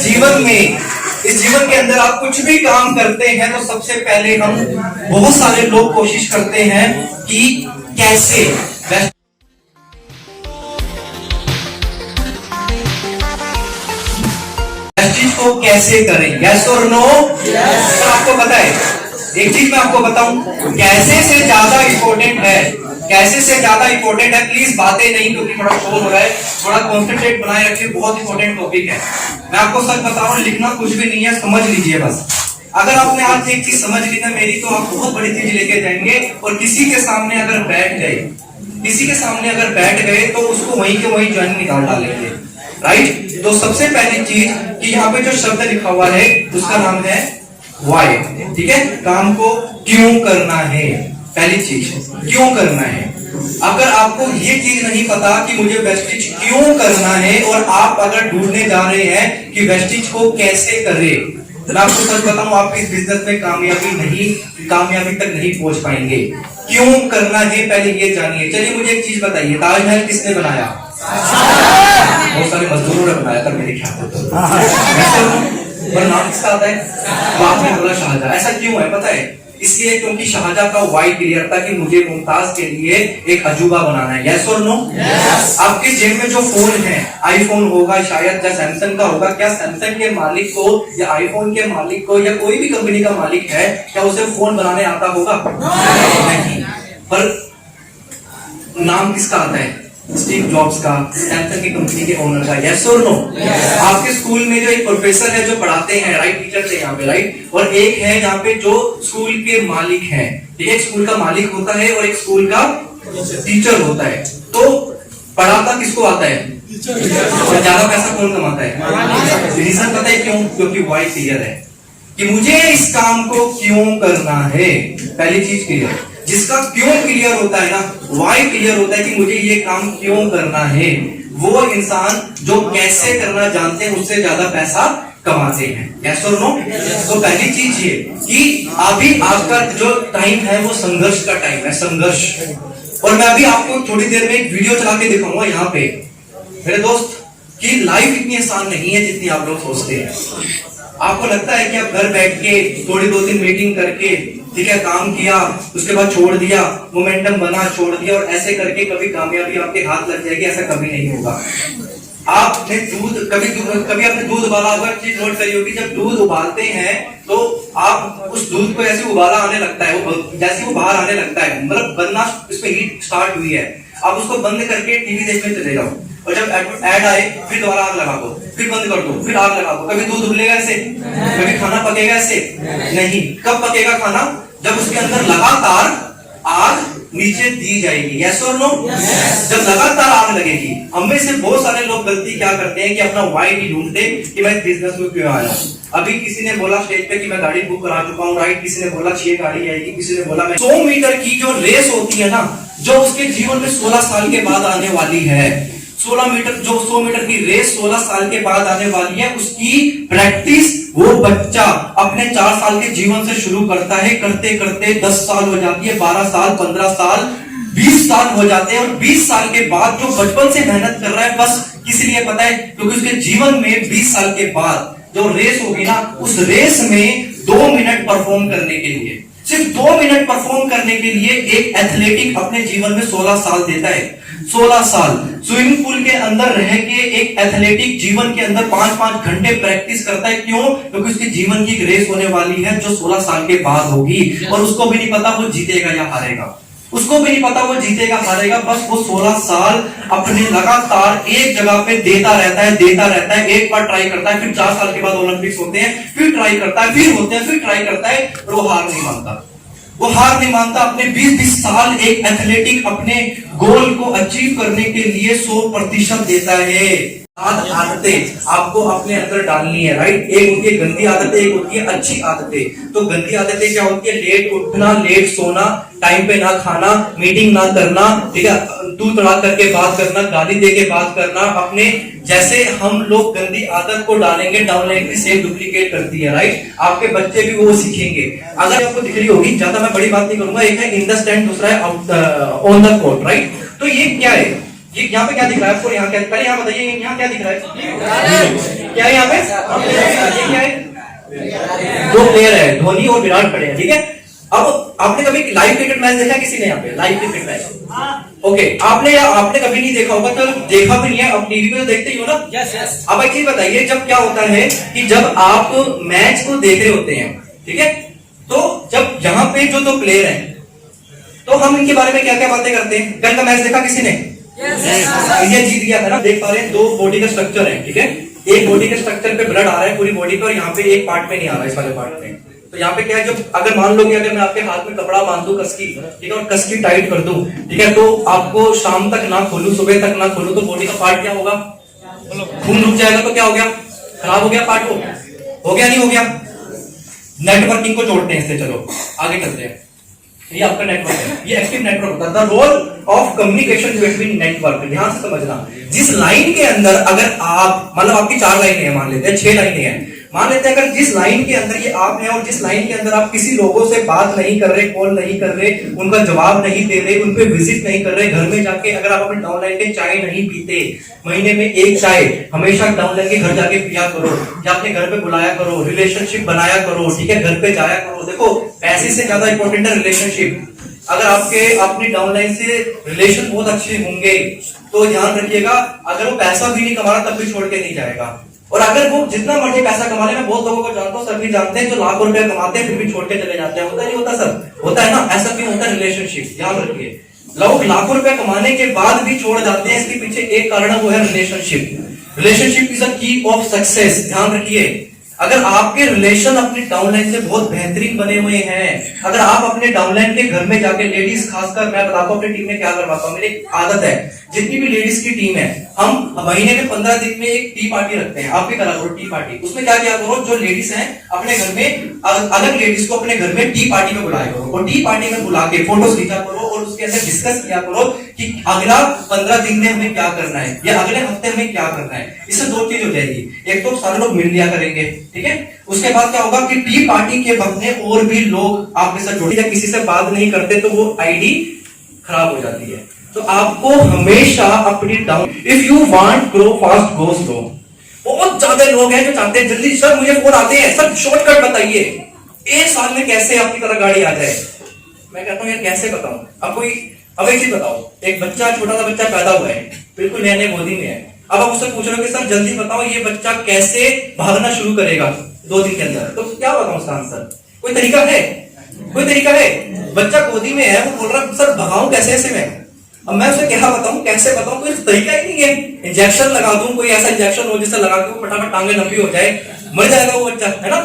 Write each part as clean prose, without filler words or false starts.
जीवन में, इस जीवन के अंदर आप कुछ भी काम करते हैं तो सबसे पहले हम, बहुत सारे लोग कोशिश करते हैं कि कैसे चीज को कैसे करें। यस और नो? तो आपको पता है, एक चीज मैं आपको बताऊं, कैसे से ज्यादा इंपॉर्टेंट है, कैसे से ज्यादा इंपॉर्टेंट है। प्लीज बातें नहीं, क्योंकि थोड़ा शोर हो रहा है, थोड़ा कॉन्सेंट्रेट बनाए रखिए, बहुत इंपॉर्टेंट टॉपिक है। मैं आपको सच बताऊं, लिखना कुछ भी नहीं है, समझ लीजिए बस। अगर आपने आज एक चीज समझ ली ना मेरी, तो आप बहुत बड़ी चीज लेके जाएंगे। और किसी के सामने अगर बैठ गए तो उसको वहीं के वहीं ज्वाइन निकाल डालेंगे, राइट। तो सबसे पहली चीज कि यहाँ पे जो शब्द लिखा हुआ है उसका नाम है वाई, ठीक है। काम को क्यों करना है, पहली चीज क्यों करना है। अगर आपको ये चीज नहीं पता कि मुझे वेस्टिज क्यों करना है, और आप अगर ढूंढने जा रहे हैं कि वेस्टिज को कैसे करें, तो मैं आपको सच बताऊं, आप इस बिजनेस में कामयाबी तक नहीं पहुंच पाएंगे। क्यों करना है पहले ये जानिए। चलिए मुझे एक चीज बताइए, ताजमहल किसने बनाया? बहुत सारे मजदूरों ने बनाया था मेरे ख्याल से। पर नाम किसका आता है? बाद में बोला शाहजहां। ऐसा क्यों है पता है? इसलिए क्योंकि शाहजहां का वाई क्लियर था कि मुझे मुमताज के लिए एक अजूबा बनाना है। यस और नो? आपके जेब में जो फोन है, आईफोन होगा शायद या सैमसंग का होगा, क्या सैमसंग के मालिक को या आईफोन के मालिक को या कोई भी कंपनी का मालिक है, क्या उसे फोन बनाने आता होगा? नहीं। पर नाम किसका आता है? स्टीव जॉब्स का, सैमसंग की कंपनी के ओनर का। यस और नो? आपके स्कूल में जो एक प्रोफेसर है जो पढ़ाते हैं, राइट, टीचर है यहाँ पे, राइट, और एक है यहाँ पे जो स्कूल के मालिक हैं। एक स्कूल का मालिक होता है और एक स्कूल का टीचर होता है। तो पढ़ाता किसको आता है? और ज्यादा पैसा कौन कमाता है? रीजन पता है क्यों? क्योंकि वाई क्लियर है कि मुझे इस काम को क्यों करना है। पहली चीज क्लियर। जिसका क्यों क्लियर होता है ना, वाई क्लियर होता है कि मुझे ये काम क्यों करना है, वो इंसान जो कैसे करना जानते हैं उससे ज्यादा पैसा कमाते हैं। यस और नो? तो पहली चीज ये कि अभी आपका जो टाइम है वो संघर्ष का टाइम है, संघर्ष। और मैं अभी आपको थोड़ी देर में एक वीडियो चला के दिखाऊंगा यहाँ पे मेरे दोस्त, कि लाइफ इतनी आसान नहीं है जितनी आप लोग सोचते हैं। आपको लगता है कि आप घर बैठ के थोड़ी 2-3 मीटिंग करके, ठीक है, काम किया, उसके बाद छोड़ दिया, मोमेंटम बना, छोड़ दिया, और ऐसे करके कभी कामयाबी आपके हाथ लग जाएगी, ऐसा कभी नहीं होगा। आपने कभी आपने दूध उबाला होगा, चीज नोट करी होगी, जब दूध उबालते हैं तो आप उस दूध को ऐसे उबाला आने लगता है, वो जैसे वो बाहर आने लगता है, मतलब बनना, इसमें हीट स्टार्ट हुई है, आप उसको बंद करके टीवी देखने चले जाओ, और जब ऐड आए फिर दोबारा आग लगा दो, फिर बंद कर दो, फिर आग लगा दो। कभी दूध उबलेगा ऐसे? कभी खाना पकेगा ऐसे? नहीं। कब पकेगा खाना? जब उसके अंदर लगातार आग नीचे दी जाएगी। यस और नो? जब लगातार आग लगेगी। हम में से बहुत सारे लोग गलती क्या करते हैं कि अपना वाई नहीं ढूंढते कि मैं बिजनेस में क्यों आया। अभी किसी ने बोला स्टेज पे कि मैं गाड़ी बुक करा चुका हूँ, राइट, किसी ने बोला 6 गाड़ी आएगी, किसी ने बोला मैं 100 मीटर की जो रेस होती है ना, जो उसके जीवन में 16 साल के बाद आने वाली है, 100 मीटर की रेस 16 साल के बाद आने वाली है, उसकी प्रैक्टिस वो बच्चा अपने 4 साल के जीवन से शुरू करता है, करते करते 10 साल हो जाती है, 12 साल, 15 साल, 20 साल हो जाते हैं। और 20 साल के बाद जो बचपन से मेहनत कर रहा है, बस किस लिए पता है? क्योंकि उसके जीवन में 20 साल के बाद जो रेस होगी ना, उस रेस में 2 मिनट परफॉर्म करने के लिए, सिर्फ 2 मिनट परफॉर्म करने के लिए एक एथलेटिक अपने जीवन में 16 साल देता है। 16 साल स्विमिंग पूल के अंदर रह के एक एथलेटिक जीवन के अंदर 5-5 घंटे प्रैक्टिस करता है। क्यों? क्योंकि उसके जीवन की एक रेस होने वाली है जो 16 साल के बाद होगी, और उसको भी नहीं पता वो जीतेगा या हारेगा, उसको भी नहीं पता वो जीतेगा हारेगा, बस वो 16 साल अपने लगातार एक जगह पे देता रहता है। एक बार ट्राई करता है, फिर 4 साल के बाद ओलंपिक्स होते हैं, फिर ट्राई करता है, फिर होते हैं, फिर ट्राई करता है, और वो हार नहीं मानता। अपने 20-20 साल एक एथलेटिक अपने गोल को अचीव करने के लिए 100% देता है। आदतें आपको अपने अंदर डालनी है, राइट। एक होती है गंदी आदतें, एक होती है अच्छी आदतें। तो गंदी आदतें क्या होती है? लेट उठना, लेट सोना, टाइम पे ना खाना, मीटिंग ना करना, ठीक है, तू तड़ा करके बात करना, गाली दे के बात करना। अपने जैसे हम लोग गंदी आदत को डालेंगे, डाउनलाइन की सेम डुप्लीकेट करती है, राइट। आपके बच्चे भी वो सीखेंगे। अगर आपको दिख रही होगी, ज्यादा मैं बड़ी बात नहीं करूंगा, एक है इन द स्टैंड, दूसरा है ऑन द कोर्ट, राइट। तो ये क्या है? ये यहाँ पे क्या दिख रहा है आपको? यहाँ क्या, पहले यहाँ बताइए यहाँ क्या दिख रहा है? क्या है यहाँ पे? ये क्या है? दो प्लेयर है, धोनी और विराट खड़े हैं, ठीक है। अब आपने कभी लाइव क्रिकेट मैच देखा किसी ने यहाँ पे? लाइव क्रिकेट मैच, ओके, आपने कभी नहीं देखा होगा, तो देखा भी नहीं है, अब टीवी पे तो देखते ही हो ना। Yes yes. अब एक चीज बताइए, जब क्या होता है कि जब आप मैच को देख रहे होते हैं, ठीक है, तो जब यहाँ पे जो दो प्लेयर हैं, तो हम इनके बारे में क्या क्या बातें करते हैं? कल का मैच देखा किसी ने? इंडिया जीत गया था ना, देख पा रहे हैं, दो बॉडी का स्ट्रक्चर है, ठीक है, एक बॉडी के स्ट्रक्चर पे ब्लड आ रहा है पूरी बॉडी पे, और यहाँ पे एक पार्ट में नहीं आ रहा है, इस वाले पार्ट में। तो यहाँ पे क्या है, जब अगर मान लो कि अगर मैं आपके हाथ में कपड़ा बांध दूं कस की, ठीक है, और कस की टाइट कर दूं, ठीक है, तो आपको शाम तक ना खोलूं, सुबह तक ना खोलूं, तो बॉडी का पार्ट क्या होगा? खून रुक जाएगा, तो क्या हो गया? खराब हो गया पार्ट, हो गया नहीं हो गया? नेटवर्किंग को जोड़ते हैं इससे, चलो आगे चलते हैं। ये आपका नेटवर्क है, ये एक्टिव नेटवर्क होता है। The role of communication between network, ध्यान से समझना। जिस लाइन के अंदर अगर आप, मतलब आपकी 4 लाइनें हैं, मान लेते हैं 6 लाइनें हैं, मान लेते हैं अगर जिस लाइन के अंदर ये आप हैं और जिस लाइन के अंदर आप किसी लोगों से बात नहीं कर रहे, कॉल नहीं कर रहे, उनका जवाब नहीं दे रहे, उन पे विजिट नहीं कर रहे, घर में जाके अगर आप अपने डाउनलाइन के चाय नहीं पीते, महीने में एक चाय हमेशा डाउनलाइन के घर जाके पिया करो, या अपने घर पे बुलाया करो, रिलेशनशिप बनाया करो, ठीक है, घर पे जाया करो। देखो पैसे से ज्यादा इंपॉर्टेंट है रिलेशनशिप। अगर आपके अपनी डाउनलाइन से रिलेशन बहुत अच्छे होंगे तो ध्यान रखिएगा, अगर वो पैसा भी नहीं कमा रहा तब भी छोड़ के नहीं जाएगा। और अगर वो जितना मर्जी पैसा कमा ले, मैं बहुत लोगों को जानता हूँ, सभी जानते हैं जो लाखों रुपए कमाते हैं फिर भी छोड़ के चले जाते हैं, होता नहीं होता सर? होता है ना, ऐसा क्यों होता है? रिलेशनशिप, ध्यान रखिए। लोग लाखों रुपए कमाने के बाद भी छोड़ जाते हैं, इसके पीछे एक कारण है, वो है रिलेशनशिप। रिलेशनशिप इज अ की ऑफ सक्सेस, ध्यान रखिए। अगर आपके रिलेशन अपनी डाउनलाइन से बहुत बेहतरीन बने हुए हैं, अगर आप अपने डाउनलाइन के घर में जाके, लेडीज खासकर, मैं बताता हूँ अपनी टीम में क्या करवाता हूँ, मेरी आदत है, जितनी भी लेडीज की टीम है, हम महीने में 15 दिन में एक टी पार्टी रखते हैं। आप भी करा करो टी पार्टी। उसमें क्या किया करो, जो लेडीज हैं अपने घर में, अलग लेडीज को अपने घर में टी पार्टी में बुलाया करो, और टी पार्टी में बुला के फोटोज खींचा करो, और उसके अंदर डिस्कस किया करो कि अगला 15 दिन में हमें क्या करना है, या अगले हफ्ते हमें क्या करना है। इससे 2 चीज हो जाएगी, एक तो सारे लोग मिल लिया करेंगे, ठीक है, उसके बाद क्या होगा कि टी पार्टी के वक्त में और भी लोग आपके साथ जुड़े, या किसी से बात नहीं करते तो वो आईडी खराब हो जाती है। तो आपको हमेशा अपनी down, if you want grow fast go slow. बहुत ज्यादा लोग हैं जो चाहते हैं जल्दी, सर मुझे फोन आते हैं, सर शॉर्टकट बताइए, 1 साल में कैसे आपकी तरह गाड़ी आ जाए। मैं कहता हूँ यार कैसे बताऊं आपको? अब एक चीज बताओ, एक बच्चा, छोटा सा बच्चा पैदा हुआ है, बिल्कुल नए नए गोदी में है, अब आप उससे पूछ रहे हो कि सर जल्दी बताओ ये बच्चा कैसे भागना शुरू करेगा 2 दिन के अंदर, तो क्या बताऊं उसका आंसर? कोई तरीका है? कोई तरीका है? बच्चा गोदी में है, वो बोल रहा सर भगाऊं कैसे ऐसे में, अब मैं उसे क्या बताऊं, कैसे बताऊं? कोई तरीका ही नहीं है। इंजेक्शन लगा दूं, कोई ऐसा इंजेक्शन हो जिससे लगा के फटाफट टांगे लंबी हो जाए, मर जाएगा वो बच्चा, है ना?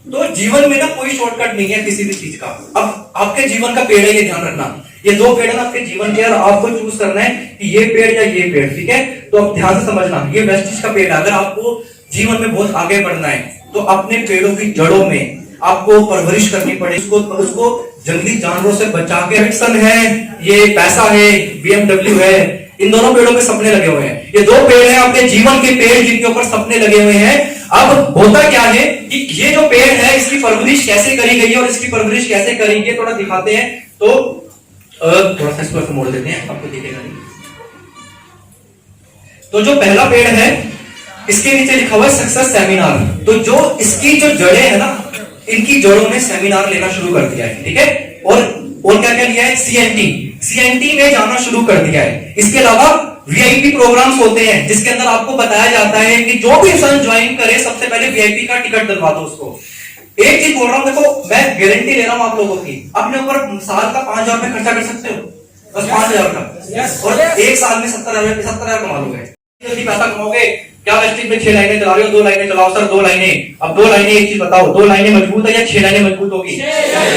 तो जीवन में ना कोई शॉर्टकट नहीं है किसी भी चीज का। अब आपके जीवन का पेड़ है, ये ध्यान रखना, ये 2 पेड़ है ना आपके जीवन के, और आपको चूज करना है कि ये पेड़ या ये पेड़, ठीक है? तो आप ध्यान से समझना, ये वेस्टिज का पेड़ है। अगर आपको जीवन में बहुत आगे बढ़ना है तो अपने पेड़ों की जड़ों में आपको परवरिश करनी पड़ेगी, उसको जंगली जानवरों से बचा के। हेडसन है, ये पैसा है, BMW है, इन दोनों पेड़ों पे सपने लगे हुए हैं। ये 2 पेड़ हैं आपके जीवन के पेड़, जिनके ऊपर सपने लगे हुए हैं। अब होता क्या है कि ये जो पेड़ है इसकी परवरिश कैसे करी गई है और इसकी परवरिश कैसे करी गई, थोड़ा दिखाते हैं। तो थोड़ा सा इसको मोड़ देते हैं, आपको दिखेगा नहीं। तो जो पहला पेड़ है इसके नीचे लिखा हुआ है सक्सेस सेमिनार। तो जो इसकी जो जड़ें है ना, इनकी जड़ों ने सेमिनार लेना शुरू कर दिया है, ठीक है? और क्या क्या लिया है? सीएनटी में जाना शुरू कर दिया है। इसके अलावा वीआईपी प्रोग्राम्स होते हैं जिसके अंदर आपको बताया जाता है कि जो भी इंसान ज्वाइन करे सबसे पहले वीआईपी का टिकट दिलवा दो उसको। एक चीज बोल रहा हूं, देखो मैं गारंटी ले रहा हूं आप लोगों की, अपने ऊपर साल का 5,000 रुपए खर्चा कर सकते हो, बस 5,000 का, और 1 साल में 70,000 कमा लोगे। जल्दी पैसा कमाओगे क्या? वेस्टिज में 6 लाइनें चला रहे हो, 2 लाइनें चलाओ सर, 2 लाइनें। अब 2 लाइनें, एक चीज बताओ, 2 लाइनें मजबूत है या 6 लाइनें मजबूत होगी?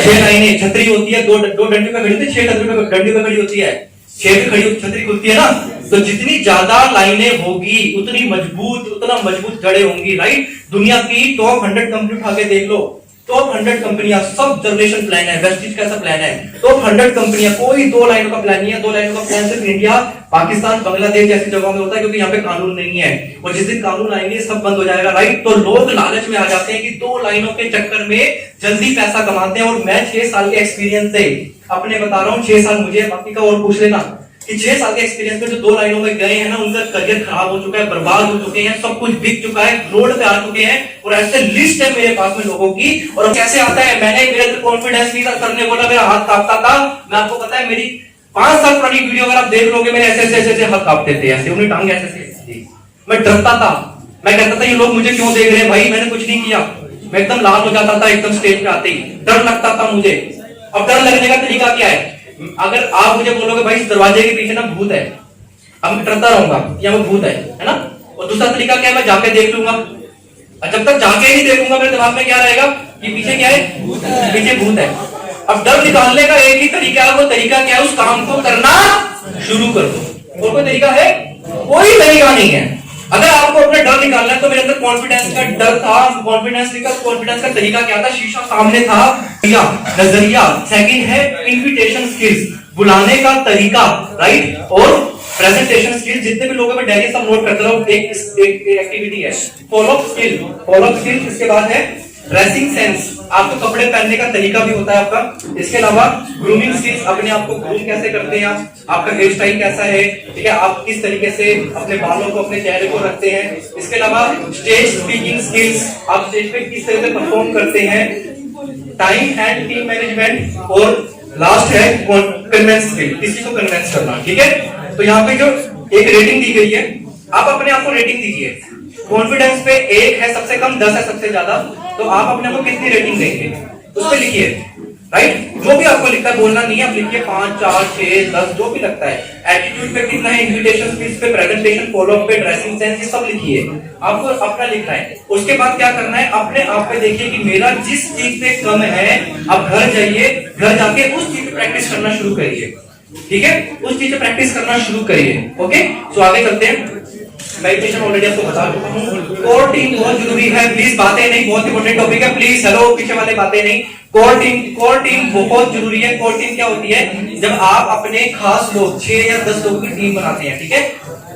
6 लाइनें। छतरी होती है, 2 डंडी पे खड़ी होती है, 6 डंडी पे खड़ी होती है, 6 पे खड़ी छतरी खुलती है ना। तो जितनी ज्यादा लाइनें होगी उतनी मजबूत, उतना मजबूत जड़ें होंगी, राइट? दुनिया की टॉप 100 कंपनी उठा के देख लो, टॉप 100 कंपनियां, सब जनरेशन प्लान है। वेस्टिज का ऐसा प्लान है, टॉप 100 कंपनियां, कोई 2 लाइनों का प्लान नहीं है। 2 लाइनों का प्लान सिर्फ इंडिया, पाकिस्तान, बांग्लादेश जैसी जगहों में होता है, क्योंकि यहाँ पे कानून नहीं है, और जिस दिन कानून आएंगे सब बंद हो जाएगा, राइट? तो लोग लालच में आ जाते हैं कि 2 लाइनों के चक्कर में जल्दी पैसा कमाते हैं। और मैं 6 साल के एक्सपीरियंस से अपने बता रहा हूँ, 6 साल मुझे, बाकी का और पूछ लेना, कि 6 साल के एक्सपीरियंस में जो 2 लाइनों में गए हैं ना, उनका करियर खराब हो चुका है, बर्बाद हो चुके हैं, सब कुछ बिक चुका है, रोड पे आ चुके हैं, और ऐसे लिस्ट है मेरे पास में लोगों की। और कैसे आता है, मैंने मेरे अंदर कॉन्फिडेंस नहीं था, सर ने बोला मेरा हाथ कांपता था। मैं आपको पता है, मेरी 5 साल पुरानी वीडियो अगर आप देख लोगे, मेरे ऐसे हाथ कांपते थे, ऐसे उन्हें टांग ऐसे, मैं डरता था। मैं कहता था ये लोग मुझे क्यों देख रहे हैं भाई, मैंने कुछ नहीं किया। मैं एकदम लाल हो जाता था एकदम स्टेज पे आते ही, डर लगता था मुझे। अब डर लगने का तरीका क्या है, अगर आप मुझे बोलोगे भाई इस दरवाजे के पीछे ना भूत है, अब मैं डरता रहूंगा या वो भूत है ना। और दूसरा तरीका क्या है, मैं जाके देख लूंगा। और जब तक जाके नहीं देखूंगा, मेरे दिमाग में क्या रहेगा कि पीछे क्या है, पीछे भूत है। अब डर निकालने का एक ही तरीका है, वो तरीका क्या है, उस काम को करना शुरू कर दो। और कोई तरीका है? कोई तरीका नहीं है। अगर आपको अपना डर निकालना है, तो मेरे अंदर कॉन्फिडेंस का डर था, कॉन्फिडेंस का तरीका क्या था, शीशा सामने था, नजरिया। सेकंड है इन्विटेशन स्किल्स, बुलाने का तरीका, राइट, और प्रेजेंटेशन स्किल्स। जितने भी लोगों में डायरी सब नोट करते रहो, एक एक्टिविटी है फॉलो अप स्किल। इसके बाद है ड्रेसिंग सेंस, आपको कपड़े पहनने का तरीका भी होता है आपका। इसके अलावा ग्रूमिंग स्किल्स, अपने आप को ग्रूम कैसे करते हैं आप, आपका हेयर स्टाइल कैसा है, ठीक है, आप किस तरीके से अपने बालों को, अपने चेहरे को रखते हैं। इसके अलावा स्टेज स्पीकिंग स्किल्स, आप स्टेज पे किस तरह से परफॉर्म करते हैं। टाइम एंड टीम मैनेजमेंट, और लास्ट है कन्वेंस स्किल, किसी को कन्वेंस करना, ठीक है। तो यहाँ पे जो एक रेटिंग दी गई है, आप अपने आप को रेटिंग दीजिए। कॉन्फिडेंस पे 1 है सबसे कम, 10 है सबसे ज्यादा, तो आप अपने को कितनी रेटिंग देंगे उस पे लिखिए, राइट। जो भी आपको लिखता है, बोलना नहीं है, आप लिखिए 5, 4, 6, 10 जो भी लगता है। एटीट्यूड पे कितना है, इन्विटेशन स्किल्स पे, प्रेजेंटेशन, फॉलो अप पे, ड्रेसिंग सेंस, ये सब लिखिए। आपको अपना लिखना है। उसके बाद क्या करना है, अपने आप पे देखिए कि मेरा जिस चीज पे कम है, आप घर जाइए, घर जाके उस चीज पे प्रैक्टिस करना शुरू करिए, ठीक है, उस चीज पे प्रैक्टिस करना शुरू करिए। ओके, सो आगे चलते हैं। मेडिटेशन ऑलरेडी आपको बता चुका हूँ। कोर टीम बहुत जरूरी है, प्लीज बातें नहीं, बहुत इंपॉर्टेंट टॉपिक है, प्लीज हेलो पीछे वाले बातें नहीं। कोर टीम बहुत जरूरी है। कोर टीम क्या होती है, जब आप अपने खास लोग 6 या 10 लोगों की टीम बनाते हैं, ठीक है।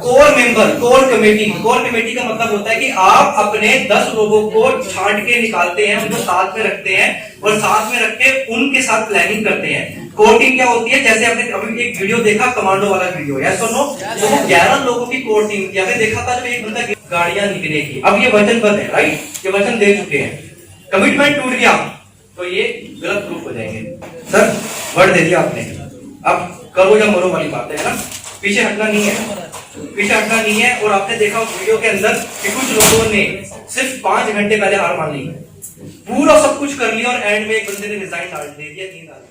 कोर मेंबर, कोर कमेटी का मतलब होता है कि आप अपने 10 लोगों को छांट के निकालते हैं, उनको साथ में रखते हैं, और साथ में रख के उनके साथ प्लानिंग करते हैं। कोर टीम क्या होती है, जैसे आपने अभी एक वीडियो देखा, कमांडो वाला वीडियो, यस और नो, तो वो 11 लोगों की कोर टीम थी। आपने देखा था जब एक बंदा गाड़ियां निकलेगी, अब ये वचनबद्ध है, राइट, ये वचन दे चुके हैं, कमिटमेंट टूट गया तो ये गलत प्रूफ हो जाएंगे। सर वर्ड दे दिया आपने, अब करो या मरो वाली बात है ना, पीछे हटना नहीं है। और आपने देखा उस वीडियो के अंदर कि कुछ लोगों ने सिर्फ 5 घंटे पहले हार मान ली, पूरा सब कुछ कर लिया, और एंड में एक बंदे ने रिजाइन दे दिया, नींद आ गई।